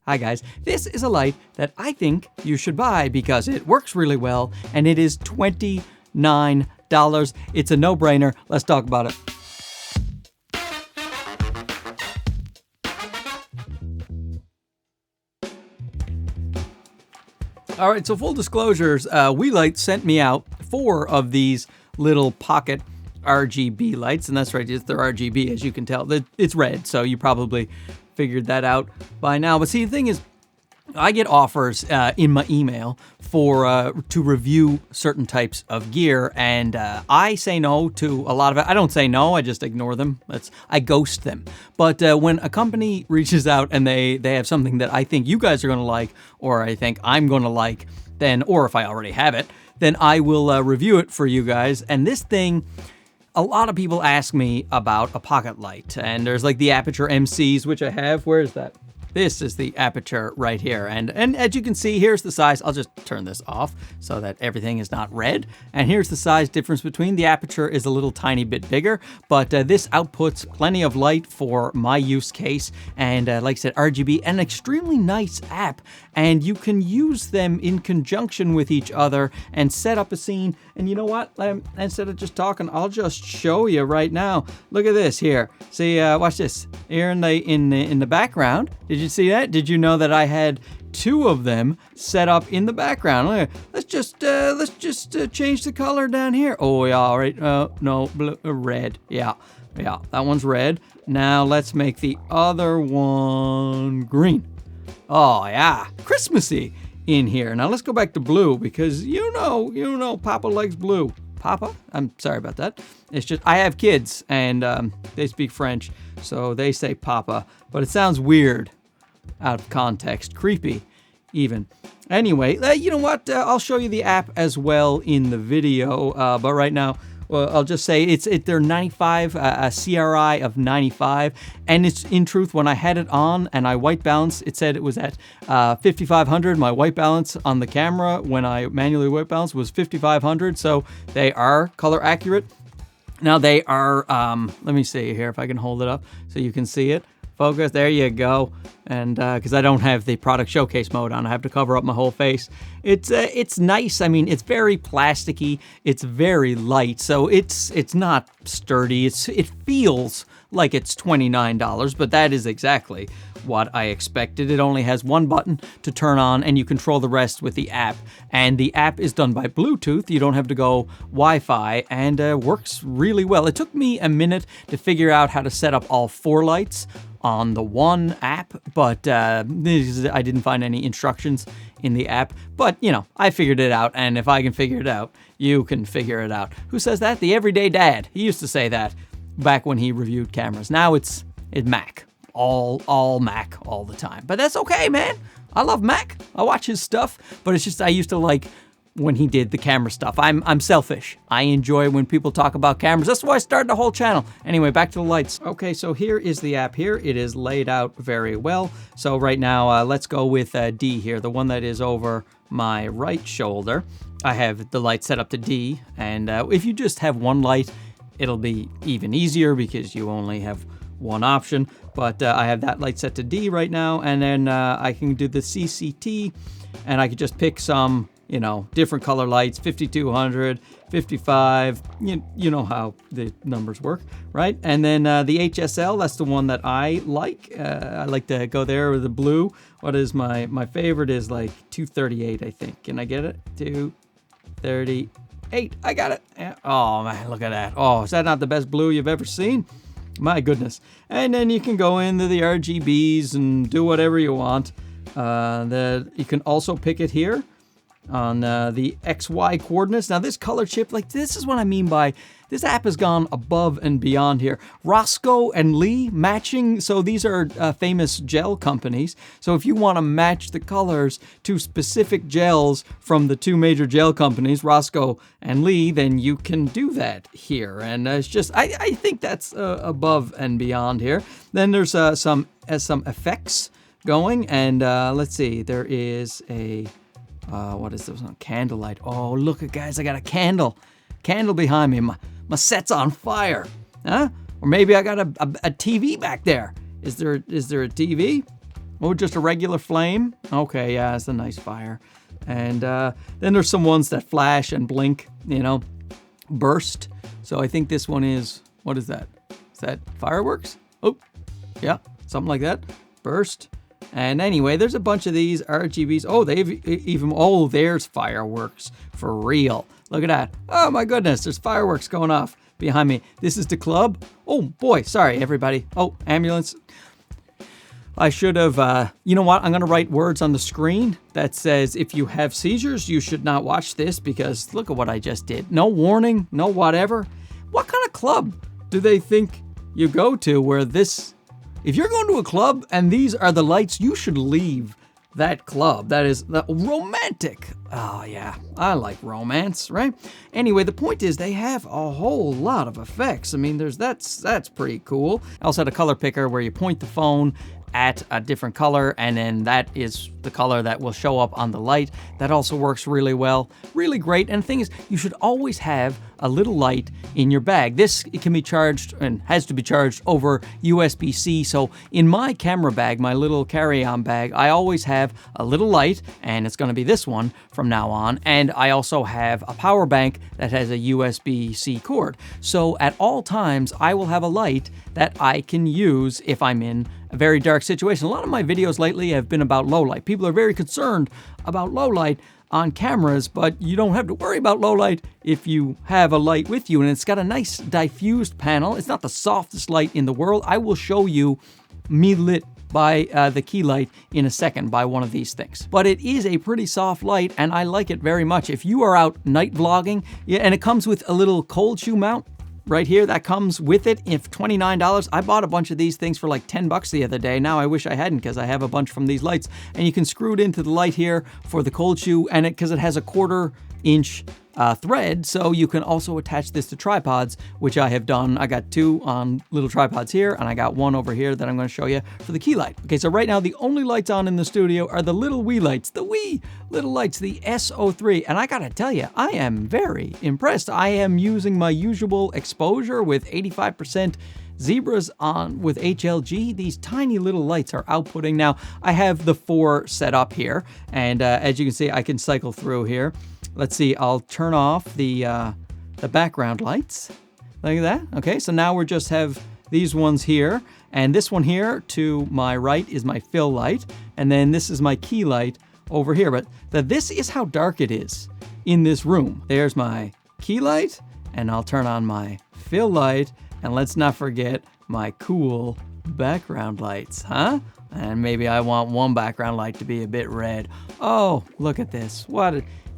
Hi guys, this is a light that I think you should buy because it works really well and it is $29. It's a no-brainer. Let's talk about it. All right, so full disclosures, Weeylite sent me out 4 of these little pocket RGB lights, and that's right, they're RGB, as you can tell. It's red, so you probably figured that out by now. But see, the thing is, I get offers in my email for to review certain types of gear, and I say no to a lot of it. I don't say no, I just ignore them. I ghost them. But when a company reaches out and they have something that I think you guys are going to like, or I think I'm going to like, then, or if I already have it, then I will review it for you guys. And this thing, a lot of people ask me about a pocket light, and there's like the Aperture MCs, which I have. Where is that? This is the Aperture right here, and as you can see, here's the size. I'll just turn this off so that everything is not red. And here's the size difference between the Aperture is a little tiny bit bigger, but this outputs plenty of light for my use case. And like I said, RGB, an extremely nice app, and you can use them in conjunction with each other and set up a scene. And you know what? Instead of just talking, I'll just show you right now. Look at this here. See, watch this. Here in the background. Did you see that? Did you know that I had 2 of them set up in the background? Look, let's just change the color down here. Oh yeah, all right. No, blue, red. Yeah, that one's red. Now let's make the other one green. Oh yeah, Christmassy in here. Now let's go back to blue because you know, Papa likes blue. Papa? I'm sorry about that. It's just, I have kids and they speak French, so they say Papa, but it sounds weird out of context, creepy even. Anyway, you know what? I'll show you the app as well in the video, but right now, well, I'll just say they're 95, a CRI of 95, and it's in truth, when I had it on and I white balance, it said it was at 5500. My white balance on the camera when I manually white balance was 5500, so they are color accurate. Now they are, let me see here if I can hold it up so you can see it. Focus, there you go. And because I don't have the product showcase mode on, I have to cover up my whole face. It's nice. I mean, it's very plasticky. It's very light, so it's not sturdy. It feels like it's $29, but that is exactly what I expected. It only has one button to turn on, and you control the rest with the app. And the app is done by Bluetooth. You don't have to go Wi-Fi, and works really well. It took me a minute to figure out how to set up all 4 lights on the one app, but I didn't find any instructions in the app. But, you know, I figured it out, and if I can figure it out, you can figure it out. Who says that? The Everyday Dad. He used to say that back when he reviewed cameras. Now it's Mac. All Mac all the time. But that's okay, man. I love Mac. I watch his stuff, but it's just I used to like when he did the camera stuff. I'm selfish. I enjoy when people talk about cameras. That's why I started the whole channel. Anyway, back to the lights. Okay, so here is the app here. It is laid out very well. So right now, let's go with D here, the one that is over my right shoulder. I have the light set up to D, and if you just have one light, it'll be even easier because you only have one option. But I have that light set to D right now, and then I can do the CCT, and I could just pick some, you know, different color lights, 5200, 55, you know how the numbers work, right? And then the HSL, that's the one that I like. I like to go there with the blue. What is my favorite is like 238, I think. Can I get it? 238, I got it. Oh man, look at that. Oh, is that not the best blue you've ever seen? My goodness. And then you can go into the RGBs and do whatever you want. You can also pick it here on the XY coordinates. Now this color chip, like this is what I mean by this app has gone above and beyond here. Roscoe and Lee matching, so these are famous gel companies. So if you want to match the colors to specific gels from the 2 major gel companies, Roscoe and Lee, then you can do that here. And it's just, I think that's above and beyond here. Then there's some effects going, and let's see, there is a what is this one? Candlelight. Oh, look at guys, I got a candle behind me. My set's on fire, huh? Or maybe I got a TV back there. Is there a TV? Oh, just a regular flame? Okay, yeah, it's a nice fire. And then there's some ones that flash and blink, you know, burst. So I think this one is, what is that? Is that fireworks? Oh, yeah, something like that. Burst. And anyway, there's a bunch of these RGBs. Oh, they've even, oh, there's fireworks for real. Look at that. Oh my goodness, there's fireworks going off behind me. This is the club. Oh boy, sorry everybody. Oh, ambulance. I should have, you know what? I'm going to write words on the screen that says, if you have seizures, you should not watch this, because look at what I just did. No warning, no whatever. What kind of club do they think you go to where this, if you're going to a club and these are the lights, you should leave that club. That is romantic. Oh yeah, I like romance, right? Anyway, the point is they have a whole lot of effects. I mean, that's pretty cool. I also had a color picker where you point the phone at a different color, and then that is the color that will show up on the light. That also works really well, really great. And the thing is, you should always have a little light in your bag. This can be charged and has to be charged over USB-C. So in my camera bag, my little carry-on bag, I always have a little light, and it's going to be this one from now on. And I also have a power bank that has a USB-C cord. So at all times, I will have a light that I can use if I'm in a very dark situation. A lot of my videos lately have been about low light. People are very concerned about low light on cameras, but you don't have to worry about low light if you have a light with you, and it's got a nice diffused panel. It's not the softest light in the world. I will show you me lit by the key light in a second by one of these things. But it is a pretty soft light, and I like it very much. If you are out night vlogging, yeah, and it comes with a little cold shoe mount right here that comes with it. If $29, I bought a bunch of these things for like 10 bucks the other day. Now I wish I hadn't, because I have a bunch from these lights, and you can screw it into the light here for the cold shoe, and because it has a 1/4 inch thread, so you can also attach this to tripods, which I have done. I got 2 on little tripods here, and I got 1 over here that I'm going to show you for the key light. Okay, so right now the only lights on in the studio are the little Weeylites, the wee little lights, the S03, and I gotta tell you, I am very impressed. I am using my usual exposure with 85% zebras on with HLG. These tiny little lights are outputting. Now, I have the 4 set up here, and as you can see, I can cycle through here. Let's see, I'll turn off the background lights. Look at that. Okay, so now we just have these ones here, and this one here to my right is my fill light, and then this is my key light over here. But this is how dark it is in this room. There's my key light, and I'll turn on my fill light, and let's not forget my cool background lights, huh? And maybe I want one background light to be a bit red. Oh, look at this.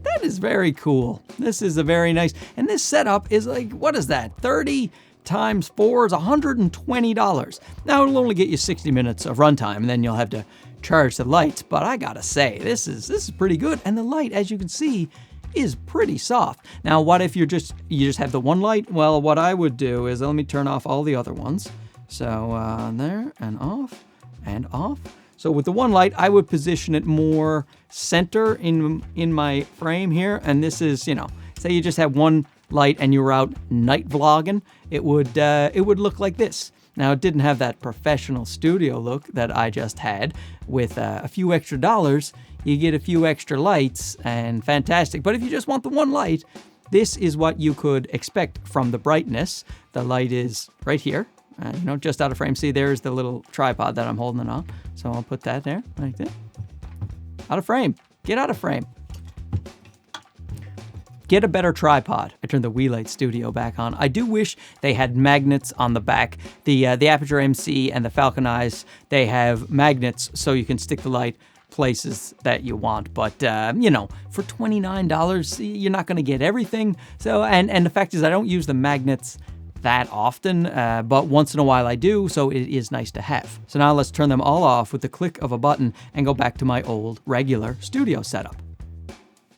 That is very cool. This is a very nice, and this setup is like, what is that? 30 times 4 is $120. Now it'll only get you 60 minutes of runtime, and then you'll have to charge the lights. But I gotta say, this is pretty good. And the light, as you can see, is pretty soft. Now, what if you just have the one light? Well, what I would do is, let me turn off all the other ones. So there, and off, and off. So with the one light, I would position it more center in my frame here. And this is, you know, say you just had one light and you were out night vlogging, it would look like this. Now, it didn't have that professional studio look that I just had. With a few extra dollars, you get a few extra lights, and fantastic. But if you just want the one light, this is what you could expect from the brightness. The light is right here. You know, just out of frame. See, there's the little tripod that I'm holding it on. So I'll put that there, like that. Out of frame. Get out of frame. Get a better tripod. I turned the Weeylite Studio back on. I do wish they had magnets on the back. The Aperture MC and the Falcon Eyes, they have magnets so you can stick the light places that you want. But, you know, for $29, you're not going to get everything. So, and the fact is, I don't use the magnets that often, but once in a while I do, so it is nice to have. So now let's turn them all off with the click of a button and go back to my old regular studio setup.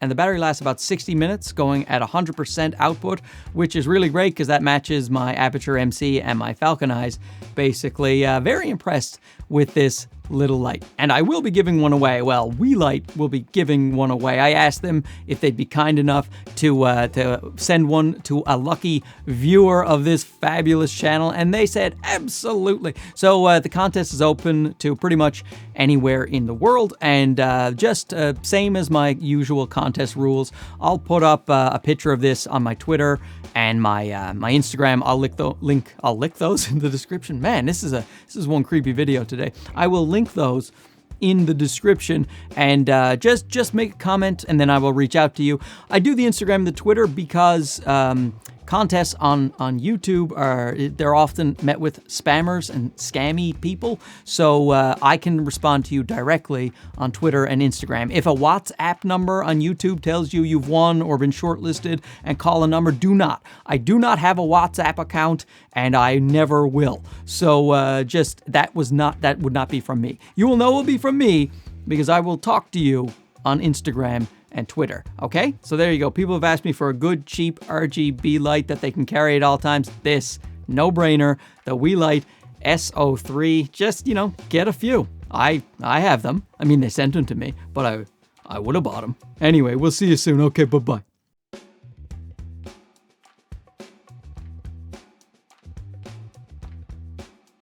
And the battery lasts about 60 minutes going at 100% output, which is really great because that matches my Aperture MC and my Falcon Eyes. Basically, very impressed with this little light. And I will be giving one away. Well, Weeylite will be giving one away. I asked them if they'd be kind enough to send one to a lucky viewer of this fabulous channel, and they said absolutely. So the contest is open to pretty much anywhere in the world, and just same as my usual contest rules, I'll put up a picture of this on my Twitter and my my Instagram. I'll link those in the description. Man, this is one creepy video today. I will link those in the description, and just make a comment, and then I will reach out to you. I do the Instagram and the Twitter because contests on YouTube they're often met with spammers and scammy people, so I can respond to you directly on Twitter and Instagram. If a WhatsApp number on YouTube tells you you've won or been shortlisted and call a number, do not. I do not have a WhatsApp account, and I never will. So just that would not be from me. You will know it will be from me because I will talk to you on Instagram and Twitter. Okay, so there you go. People have asked me for a good, cheap RGB light that they can carry at all times. This, no-brainer, the Weeylite S03. Just, get a few. I have them. I mean, they sent them to me, but I would have bought them. Anyway, we'll see you soon. Okay, bye-bye.